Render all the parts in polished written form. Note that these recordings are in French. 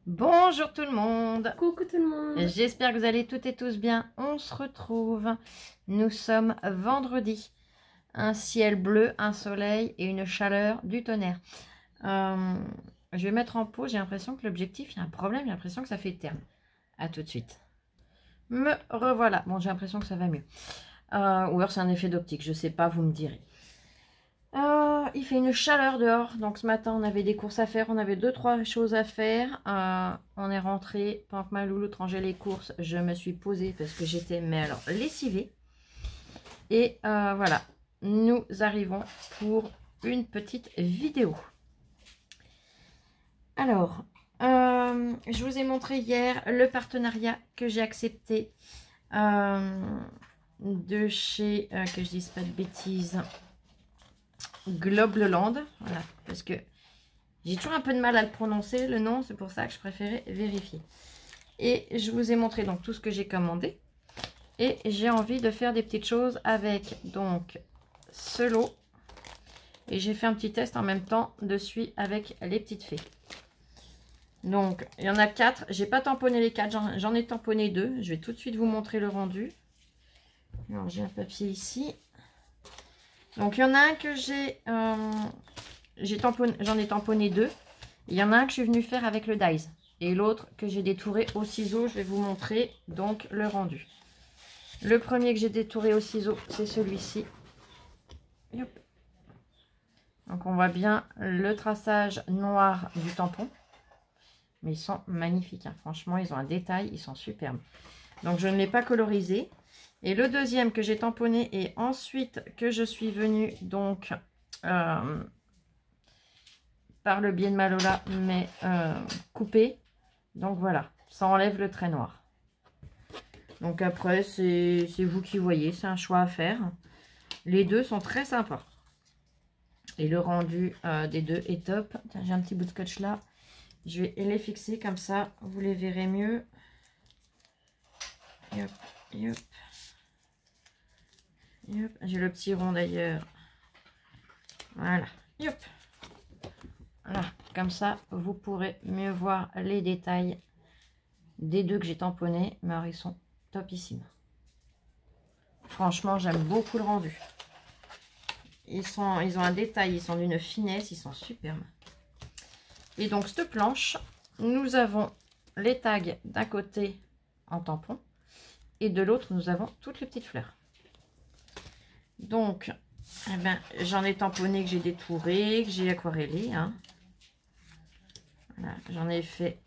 Bonjour tout le monde, Coucou tout le monde. j'espère que vous allez toutes et tous bien. On se retrouve, nous sommes vendredi, un ciel bleu, un soleil et une chaleur du tonnerre. Je vais mettre en pause, j'ai l'impression que l'objectif, il y a un problème, j'ai l'impression que ça fait terne. A tout de suite. Me revoilà, bon j'ai l'impression que ça va mieux. Ou alors c'est un effet d'optique, je sais pas, vous me direz. Il fait une chaleur dehors, donc ce matin on avait des courses à faire, on avait 2-3 choses à faire. On est rentré, pendant que ma louloute rangeait les courses, je me suis posée parce que j'étais, mais alors, lessivée. Et voilà, nous arrivons pour une petite vidéo. Alors, je vous ai montré hier le partenariat que j'ai accepté de chez, que je dise pas de bêtises, Globleland, voilà, parce que j'ai toujours un peu de mal à le prononcer, le nom, c'est pour ça que je préférais vérifier. Et je vous ai montré donc tout ce que j'ai commandé. Et j'ai envie de faire des petites choses avec donc ce lot. Et j'ai fait un petit test en même temps dessus avec les petites fées. Donc, il y en a 4. J'ai pas tamponné les 4, j'en ai tamponné 2. Je vais tout de suite vous montrer le rendu. Alors, j'ai un papier ici. Donc, il y en a un que j'en ai tamponné 2. Il y en a un que je suis venue faire avec le dies. Et l'autre que j'ai détouré au ciseau. Je vais vous montrer donc le rendu. Le premier que j'ai détouré au ciseau, c'est celui-ci. Donc, on voit bien le traçage noir du tampon. Mais ils sont magnifiques, hein. Franchement, ils ont un détail, ils sont superbes. Donc, je ne l'ai pas colorisé. Et le deuxième que j'ai tamponné et ensuite que je suis venue donc par le biais de ma Lola, mais coupé. Donc voilà, ça enlève le trait noir. Donc après, c'est vous qui voyez, c'est un choix à faire. Les deux sont très sympas. Et le rendu des deux est top. J'ai un petit bout de scotch là. Je vais les fixer comme ça, vous les verrez mieux. Hop, hop. J'ai le petit rond d'ailleurs. Voilà. Hop. Voilà. Comme ça, vous pourrez mieux voir les détails des deux que j'ai tamponnés. Mais alors, ils sont topissimes. Franchement, j'aime beaucoup le rendu. Ils ont un détail, ils sont d'une finesse, ils sont superbes. Et donc, cette planche, nous avons les tags d'un côté en tampon. Et de l'autre, nous avons toutes les petites fleurs. Donc, eh ben, j'en ai tamponné, que j'ai détouré, que j'ai aquarellé. Hein. Voilà, j'en ai fait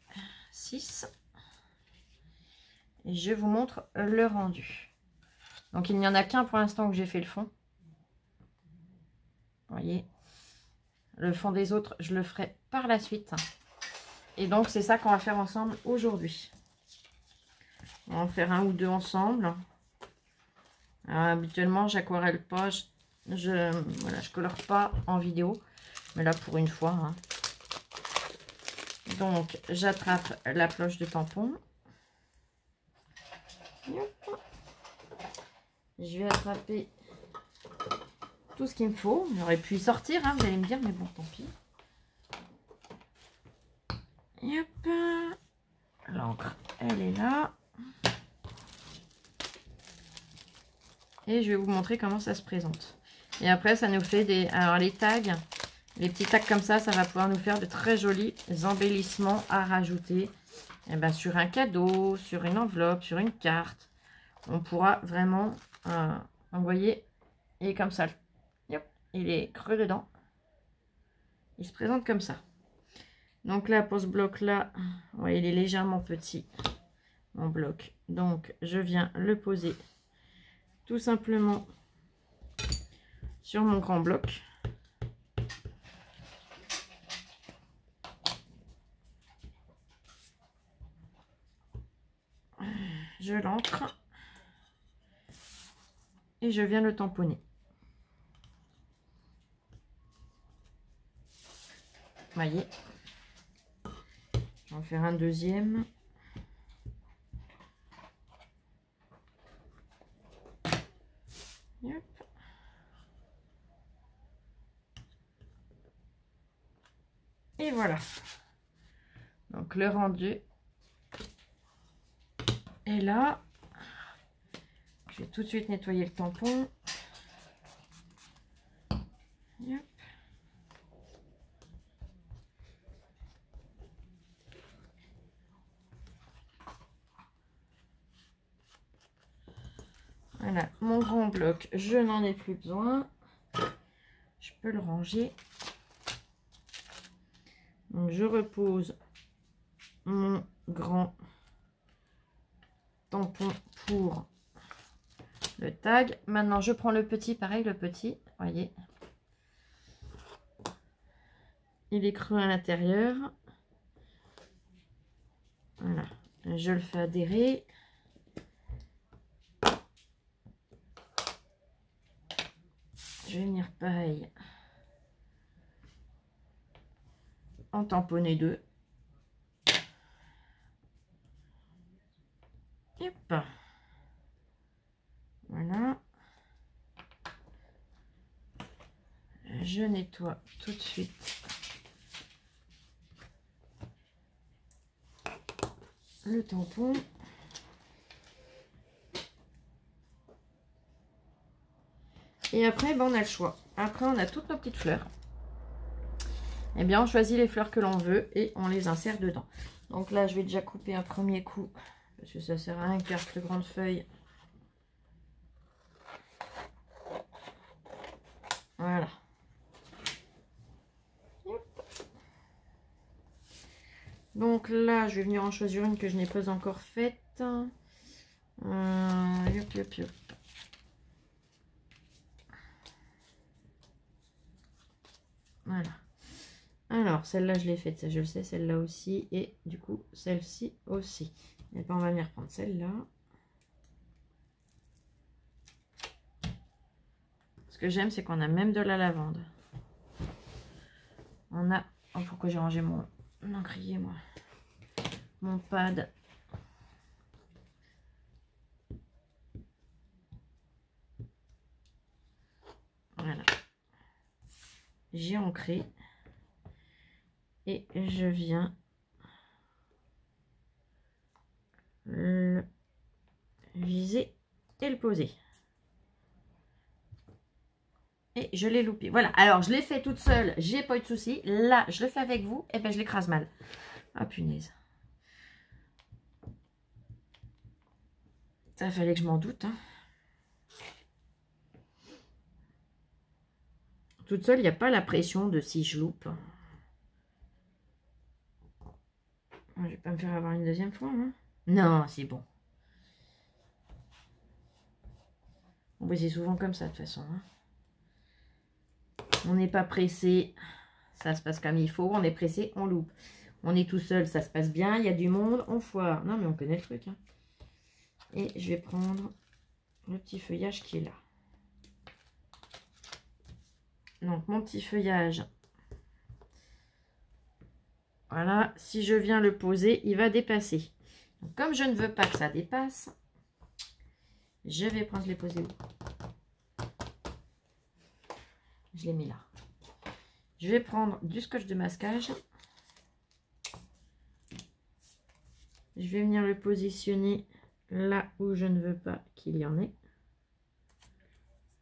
6. Et je vous montre le rendu. Donc, il n'y en a qu'un pour l'instant que j'ai fait le fond. Vous voyez. Le fond des autres, je le ferai par la suite. Et donc, c'est ça qu'on va faire ensemble aujourd'hui. On va en faire un ou deux ensemble. Alors, habituellement, j'aquarelle pas. Voilà, je colore pas en vidéo. Mais là, pour une fois. Hein. Donc, j'attrape la cloche de tampon. Je vais attraper tout ce qu'il me faut. J'aurais pu y sortir, hein, vous allez me dire, mais bon, tant pis. Et hop. L'encre, elle est là. Et je vais vous montrer comment ça se présente. Et après, ça nous fait des... Alors, les tags, les petits tags comme ça va pouvoir nous faire de très jolis embellissements à rajouter sur un cadeau, sur une enveloppe, sur une carte. On pourra vraiment envoyer. Et comme ça, il est creux dedans. Il se présente comme ça. Donc là, pour ce bloc-là, ouais, il est légèrement petit, mon bloc. Donc, je viens le poser tout simplement sur mon grand bloc. Je l'ancre. Et je viens le tamponner. Vous voyez. Je vais en faire un deuxième. Hop. Et voilà. Donc le rendu est là. Je vais tout de suite nettoyer le tampon. Yep. Voilà, mon grand bloc, je n'en ai plus besoin. Je peux le ranger. Donc je repose mon grand tampon pour le tag. Maintenant je prends le petit, pareil le petit, voyez. Il est creux à l'intérieur. Voilà, je le fais adhérer. Je vais venir pareil en tamponner deux. Hop. Voilà. Je nettoie tout de suite le tampon. Et après, ben, on a le choix. Après, on a toutes nos petites fleurs. Eh bien, on choisit les fleurs que l'on veut et on les insère dedans. Donc là, je vais déjà couper un premier coup. Parce que ça sert à rien de faire plus grande feuille. Voilà. Donc là, je vais venir en choisir une que je n'ai pas encore faite. Yop, yop, yop. Voilà. Alors, celle-là, je l'ai faite, ça je le sais, celle-là aussi. Et du coup, celle-ci aussi. Et bien, on va venir prendre celle-là. Ce que j'aime, c'est qu'on a même de la lavande. On a... Oh, pourquoi j'ai rangé mon encrier, moi? Mon pad. Voilà. J'ai ancré. Et je viens le viser et le poser. Et je l'ai loupé. Voilà. Alors, je l'ai fait toute seule. J'ai pas eu de souci. Là, je le fais avec vous. Et ben, je l'écrase mal. Ah, punaise. Ça fallait que je m'en doute. Hein. Toute seule, il n'y a pas la pression de si je loupe. Je vais pas me faire avoir une deuxième fois. Hein. Non, c'est bon. Bon, c'est souvent comme ça, de toute façon. Hein. On n'est pas pressé. Ça se passe comme il faut. On est pressé, on loupe. On est tout seul, ça se passe bien. Il y a du monde, on foire. Non, mais on connaît le truc. Hein. Et je vais prendre le petit feuillage qui est là. Donc, mon petit feuillage. Voilà. Si je viens le poser, il va dépasser. Donc, comme je ne veux pas que ça dépasse, je vais prendre, je l'ai posé où? Je l'ai mis là. Je vais prendre du scotch de masquage. Je vais venir le positionner là où je ne veux pas qu'il y en ait.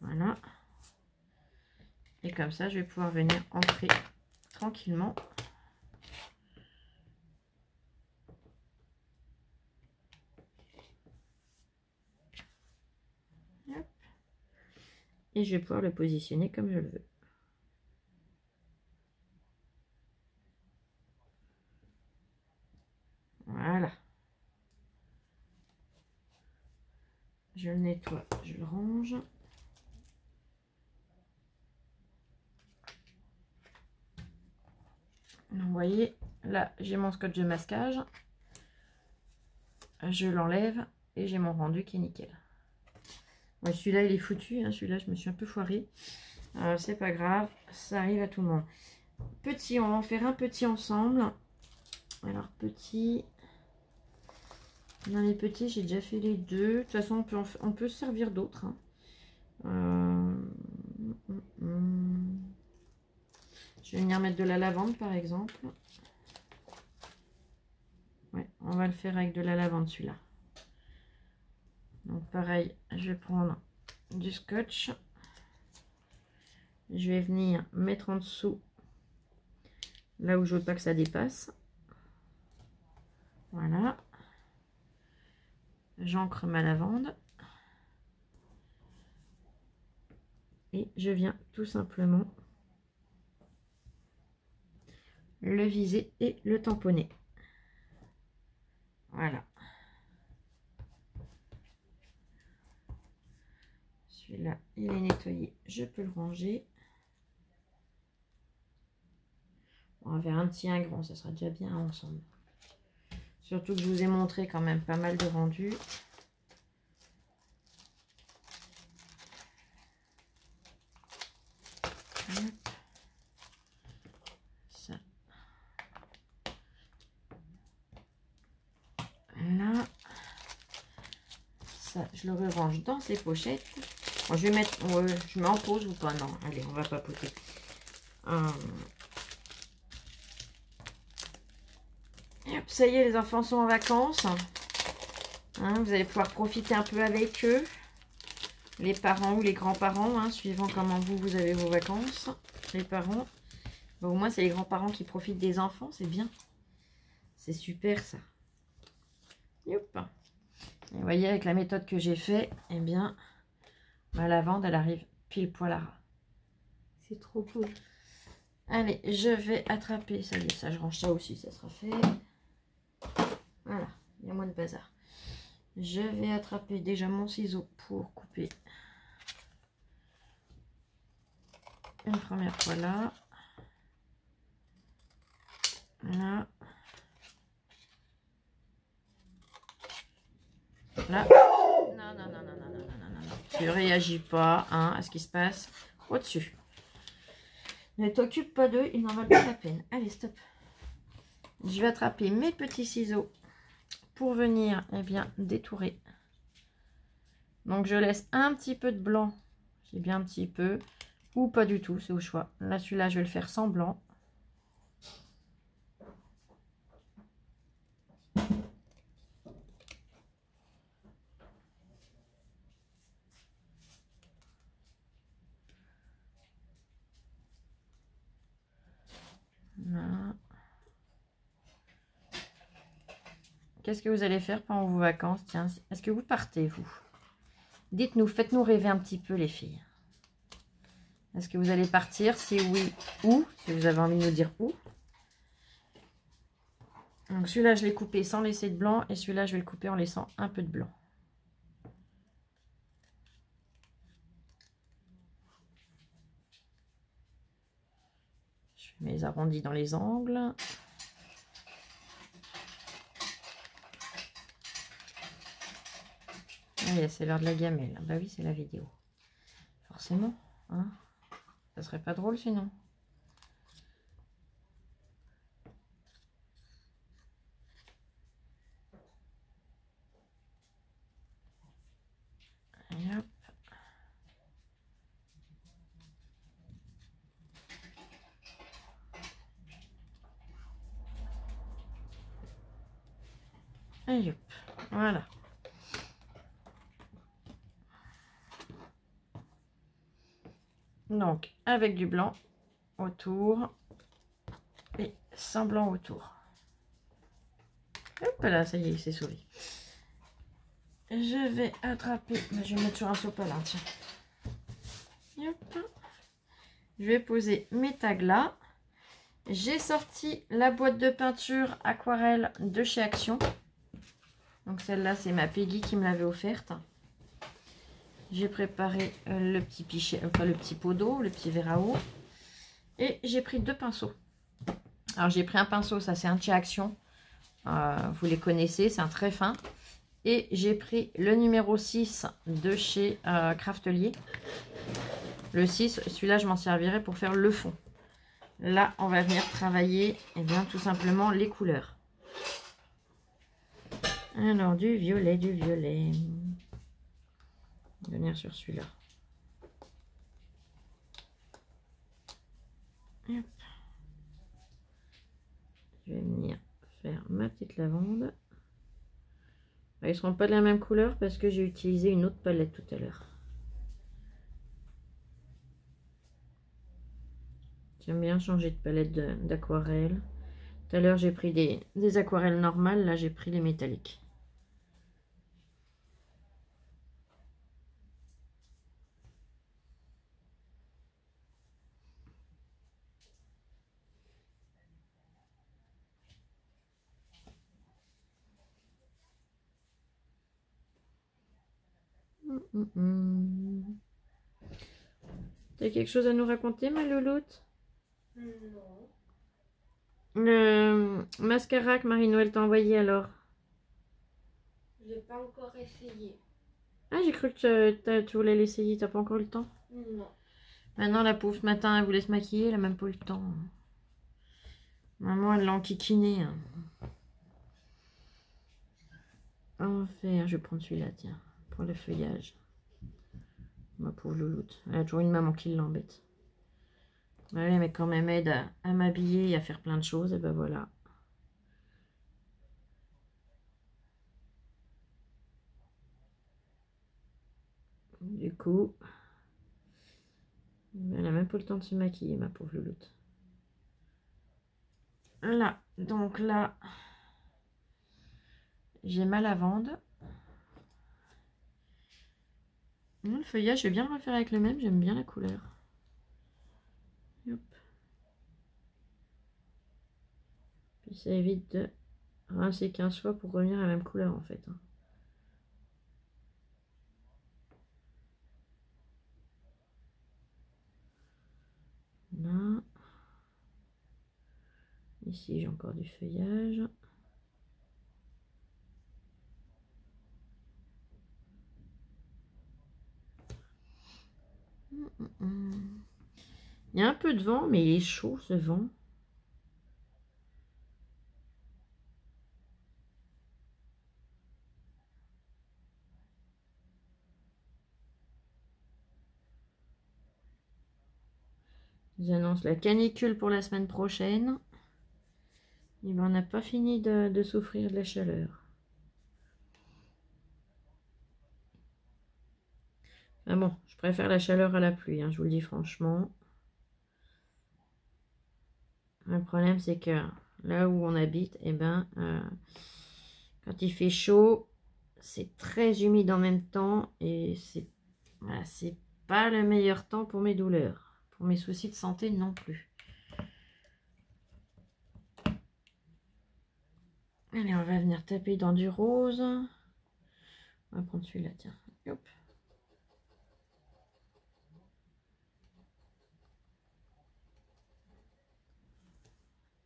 Voilà. Et comme ça, je vais pouvoir venir ancrer tranquillement. Hop. Et je vais pouvoir le positionner comme je le veux. Voilà. Je le nettoie, je le range. Donc, vous voyez, là, j'ai mon scotch de masquage. Je l'enlève et j'ai mon rendu qui est nickel. Ouais, celui-là, il est foutu. Hein, celui-là, je me suis un peu foirée. C'est pas grave, ça arrive à tout le monde. Petit, on va en faire un petit ensemble. Alors, petit... Dans les petits, j'ai déjà fait les deux. De toute façon, on peut se servir d'autres. Hein. Je vais venir mettre de la lavande, par exemple. on va le faire avec de la lavande celui-là. Donc pareil, je vais prendre du scotch. Je vais venir mettre en dessous, là où je veux pas que ça dépasse. Voilà. J'ancre ma lavande. Et je viens tout simplement le viser et le tamponner. Voilà. Celui-là, il est nettoyé. Je peux le ranger. On va faire un petit, un grand. Ça sera déjà bien ensemble. Surtout que je vous ai montré quand même pas mal de rendus. Ça. Là. Ça, je le range dans ses pochettes. Bon, je vais mettre... je mets en pause ou pas? Non, allez, on va papoter. Hop, ça y est, les enfants sont en vacances. Hein, vous allez pouvoir profiter un peu avec eux. Les parents ou les grands-parents, hein, suivant comment vous avez vos vacances. Les parents. Bon, au moins, c'est les grands-parents qui profitent des enfants. C'est bien. C'est super, ça. Youp. Et vous voyez, avec la méthode que j'ai fait, eh bien, ma lavande, elle arrive pile poil à ras. C'est trop cool. Allez, je vais attraper. Ça y est, ça, je range ça aussi, ça sera fait. Voilà, il y a moins de bazar. Je vais attraper déjà mon ciseau pour couper. Une première fois là. Là. Là. Non, non, non, non, non, non, non, non, non. Tu réagis pas, hein, à ce qui se passe au-dessus. Ne t'occupe pas d'eux, ils n'en valent pas la peine. Allez, stop. Je vais attraper mes petits ciseaux pour venir, eh bien, détourer. Donc, je laisse un petit peu de blanc. J'ai bien un petit peu. Ou pas du tout, c'est au choix. Là, celui-là, je vais le faire sans blanc. Voilà. Qu'est-ce que vous allez faire pendant vos vacances? Tiens, est-ce que vous partez, vous? Dites-nous, faites-nous rêver un petit peu, les filles. Est-ce que vous allez partir? Si oui, où? Si vous avez envie de nous dire où. Donc celui-là, je l'ai coupé sans laisser de blanc. Et celui-là, je vais le couper en laissant un peu de blanc. Je mets les arrondis dans les angles. Allez, c'est l'heure de la gamelle. Bah oui, c'est la vidéo. Forcément. Hein, ça serait pas drôle sinon. Et hop. Et hop. Voilà. Donc, avec du blanc autour et sans blanc autour. Hop là, ça y est, il s'est sauvé. Je vais attraper, je vais mettre sur un sopalin, tiens. Hop. Je vais poser mes tags là. J'ai sorti la boîte de peinture aquarelle de chez Action. Donc celle-là, c'est ma Peggy qui me l'avait offerte. J'ai préparé le petit pichet, enfin le petit pot d'eau, le petit verre à eau. Et j'ai pris 2 pinceaux. Alors j'ai pris un pinceau, ça c'est un de chez Action. Vous les connaissez, c'est un très fin. Et j'ai pris le numéro 6 de chez Craftelier. Le 6, celui-là je m'en servirai pour faire le fond. Là, on va venir travailler, eh bien, tout simplement les couleurs. Alors, du violet, du violet. On va venir sur celui-là. Je vais venir faire ma petite lavande. Ils ne seront pas de la même couleur parce que j'ai utilisé une autre palette tout à l'heure. J'aime bien changer de palette d'aquarelle. Tout à l'heure, j'ai pris des aquarelles normales. Là, j'ai pris les métalliques. T'as quelque chose à nous raconter, ma louloute? Non. Le mascara que Marie-Noël t'a envoyé alors? Je l'ai pas encore essayé. Ah, j'ai cru que tu voulais l'essayer, t'as pas encore eu le temps? Non. Maintenant, la pauvre, ce matin, elle voulait se maquiller, elle a même pas eu le temps. Maman, elle l'a enquiquiné. Hein. Enfin, je vais prendre celui-là, tiens, pour le feuillage. Ma pauvre louloute. Elle a toujours une maman qui l'embête. Bah oui, mais quand même aide à m'habiller et à faire plein de choses, et ben voilà. Du coup, elle a même pas le temps de se maquiller, ma pauvre louloute. Là, donc là, j'ai ma lavande. Le feuillage, je vais bien le refaire avec le même, j'aime bien la couleur. Hop. Puis ça évite de rincer 15 fois pour revenir à la même couleur en fait. Là. Ici, j'ai encore du feuillage. Il y a un peu de vent, mais il est chaud ce vent. J'annonce la canicule pour la semaine prochaine. Et ben, on n'a pas fini de souffrir de la chaleur. Ah bon, je préfère la chaleur à la pluie, hein, je vous le dis franchement. Le problème, c'est que là où on habite, eh ben, quand il fait chaud, c'est très humide en même temps et voilà, c'est pas le meilleur temps pour mes douleurs, pour mes soucis de santé non plus. Allez, on va venir taper dans du rose. On va prendre celui-là, tiens. Hop.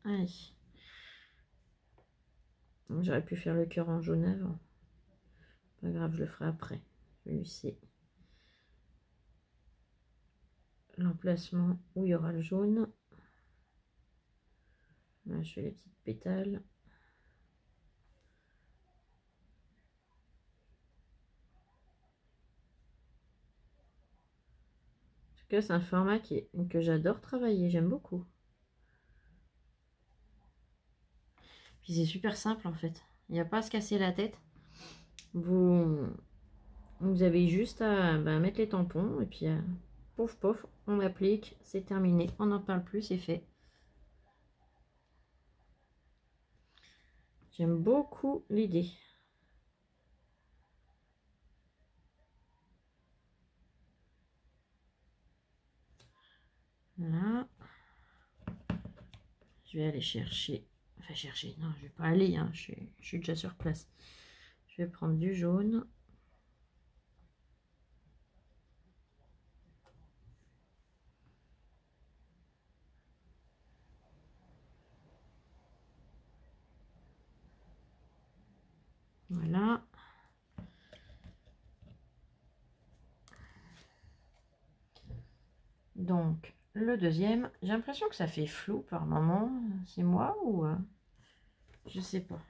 Allez. J'aurais pu faire le cœur en jaune avant. Pas grave, je le ferai après. Lui, c'est l'emplacement où il y aura le jaune. Là, je fais les petites pétales. En tout cas, c'est un format que j'adore travailler. J'aime beaucoup. Puis c'est super simple en fait. Il n'y a pas à se casser la tête. Vous avez juste à mettre les tampons et puis pouf pouf, on applique, c'est terminé. On n'en parle plus, c'est fait. J'aime beaucoup l'idée. Là. Je vais aller chercher. Enfin chercher, non, je vais pas aller, hein, je suis déjà sur place. Je vais prendre du jaune. Voilà. Donc, le deuxième, j'ai l'impression que ça fait flou par moment. C'est moi ou... je sais pas.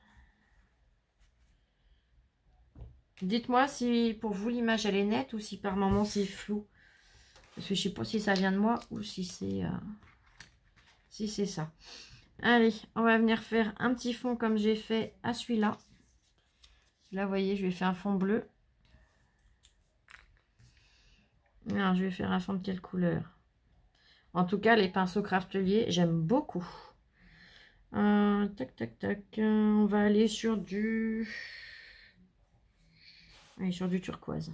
Dites-moi si pour vous l'image elle est nette ou si par moment c'est flou. Parce que je sais pas si ça vient de moi ou si c'est ça. Allez, on va venir faire un petit fond comme j'ai fait à celui-là. Là, vous voyez, je lui ai fait un fond bleu. Alors, je vais faire un fond de quelle couleur? En tout cas, les pinceaux Craftelier, j'aime beaucoup. Tac, tac, tac. On va aller sur du... Allez, sur du turquoise.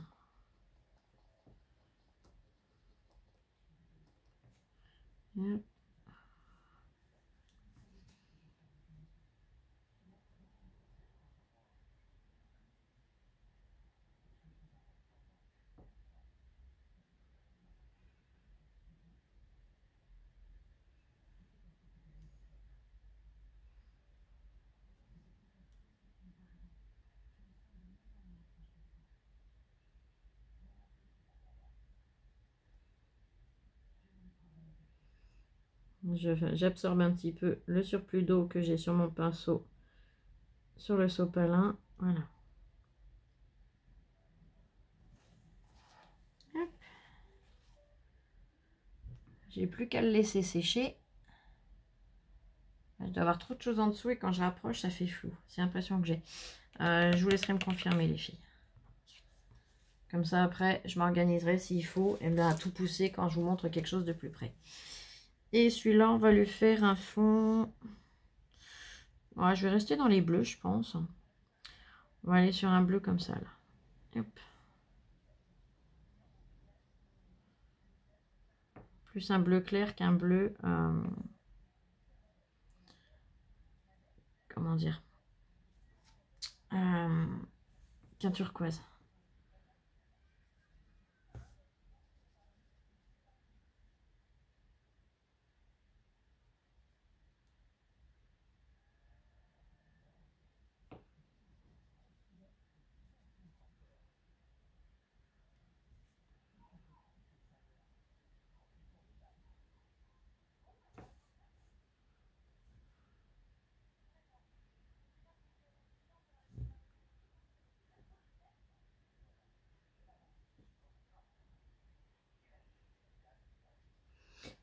Hop. J'absorbe un petit peu le surplus d'eau que j'ai sur mon pinceau, sur le sopalin. Voilà. J'ai plus qu'à le laisser sécher. Je dois avoir trop de choses en dessous et quand je rapproche, ça fait flou. C'est l'impression que j'ai. Je vous laisserai me confirmer, les filles. Comme ça, après, je m'organiserai s'il faut et bien à tout pousser quand je vous montre quelque chose de plus près. Et celui-là, on va lui faire un fond. Ouais, je vais rester dans les bleus, je pense. On va aller sur un bleu comme ça, là. Hop. Plus un bleu clair qu'un bleu... comment dire, qu'un turquoise.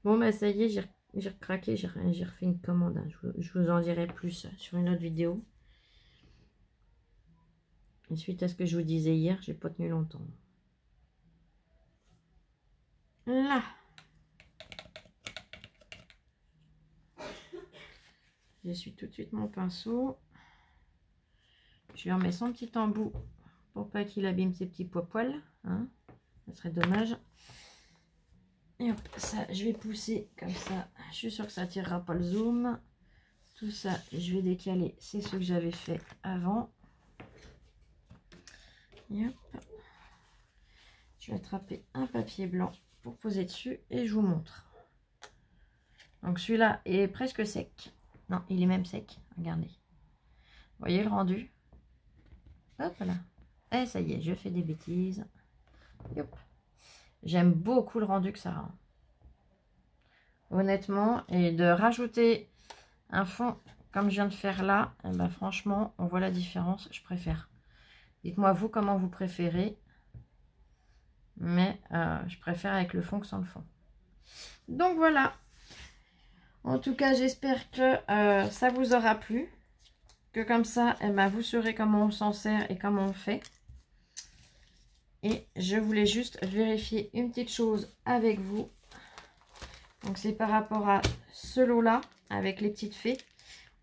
Bon, bah ça y est, j'ai recraqué, j'ai refait une commande. Hein. Je vous en dirai plus sur une autre vidéo. Et suite à ce que je vous disais hier, j'ai pas tenu longtemps. Là. J'essuie tout de suite mon pinceau. Je lui remets son petit embout pour pas qu'il abîme ses petits poils. Hein. Ça serait dommage. Et hop, ça, je vais pousser comme ça. Je suis sûre que ça tirera pas le zoom. Tout ça, je vais décaler. C'est ce que j'avais fait avant. Et hop. Je vais attraper un papier blanc pour poser dessus et je vous montre. Donc celui-là est presque sec. Non, il est même sec. Regardez. Vous voyez le rendu? Hop là. Et ça y est, je fais des bêtises. J'aime beaucoup le rendu que ça rend. Honnêtement, et de rajouter un fond comme je viens de faire là, eh ben franchement, on voit la différence. Je préfère. Dites-moi vous comment vous préférez. Mais je préfère avec le fond que sans le fond. Donc voilà. En tout cas, j'espère que ça vous aura plu. Que comme ça, eh ben, vous saurez comment on s'en sert et comment on fait. Et je voulais juste vérifier une petite chose avec vous. Donc c'est par rapport à ce lot-là, avec les petites fées.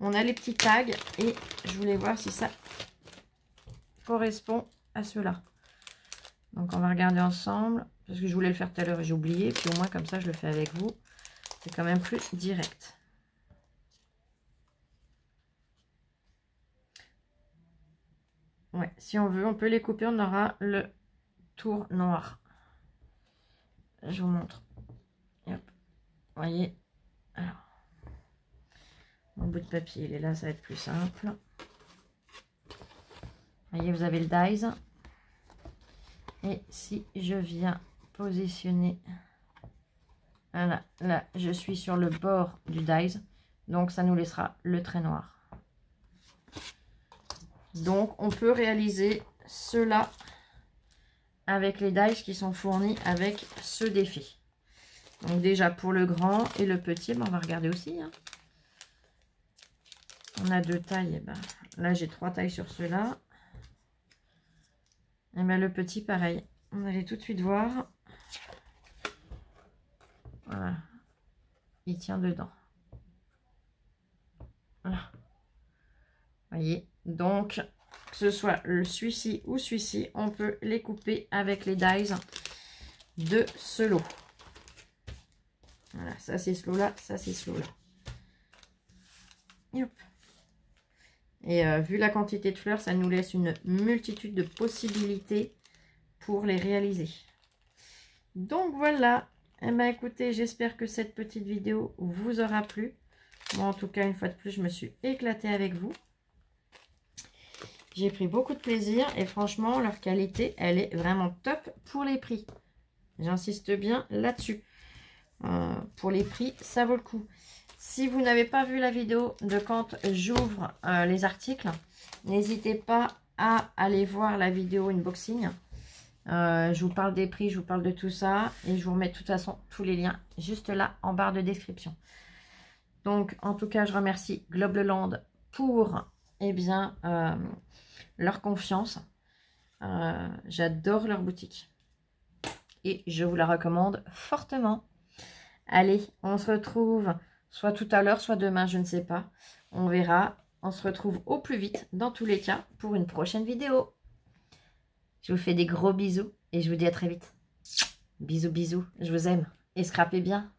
On a les petits tags et je voulais voir si ça correspond à ceux-là. Donc on va regarder ensemble, parce que je voulais le faire tout à l'heure et j'ai oublié. Puis au moins comme ça je le fais avec vous. C'est quand même plus direct. Ouais, si on veut, on peut les couper, on aura le tour noir. Je vous montre. Et hop. Vous voyez. Alors, mon bout de papier, il est là, ça va être plus simple. Vous voyez, vous avez le dies. Et si je viens positionner, voilà, là, je suis sur le bord du dies. Donc, ça nous laissera le trait noir. Donc, on peut réaliser cela avec les dies qui sont fournis avec ce défi. Donc, déjà pour le grand et le petit, ben, on va regarder aussi. Hein. On a deux tailles. Ben, là, j'ai 3 tailles sur ceux-là. Et bien le petit, pareil. On allait tout de suite voir. Voilà. Il tient dedans. Voilà. Vous voyez. Donc, que ce soit celui-ci ou celui-ci, on peut les couper avec les dies de ce lot. Voilà, ça c'est ce lot-là, ça c'est ce lot-là. Et vu la quantité de fleurs, ça nous laisse une multitude de possibilités pour les réaliser. Donc voilà. Eh bien écoutez, j'espère que cette petite vidéo vous aura plu. Moi en tout cas, une fois de plus, je me suis éclatée avec vous. J'ai pris beaucoup de plaisir et franchement, leur qualité, elle est vraiment top pour les prix. J'insiste bien là-dessus. Pour les prix, ça vaut le coup. Si vous n'avez pas vu la vidéo de quand j'ouvre les articles, n'hésitez pas à aller voir la vidéo unboxing. Je vous parle des prix, je vous parle de tout ça. Et je vous remets de toute façon tous les liens juste là en barre de description. Donc, en tout cas, je remercie Globleland pour leur confiance. J'adore leur boutique. Et je vous la recommande fortement. Allez, on se retrouve soit tout à l'heure, soit demain, je ne sais pas. On verra. On se retrouve au plus vite, dans tous les cas, pour une prochaine vidéo. Je vous fais des gros bisous et je vous dis à très vite. Bisous, bisous. Je vous aime. Et scrapez bien.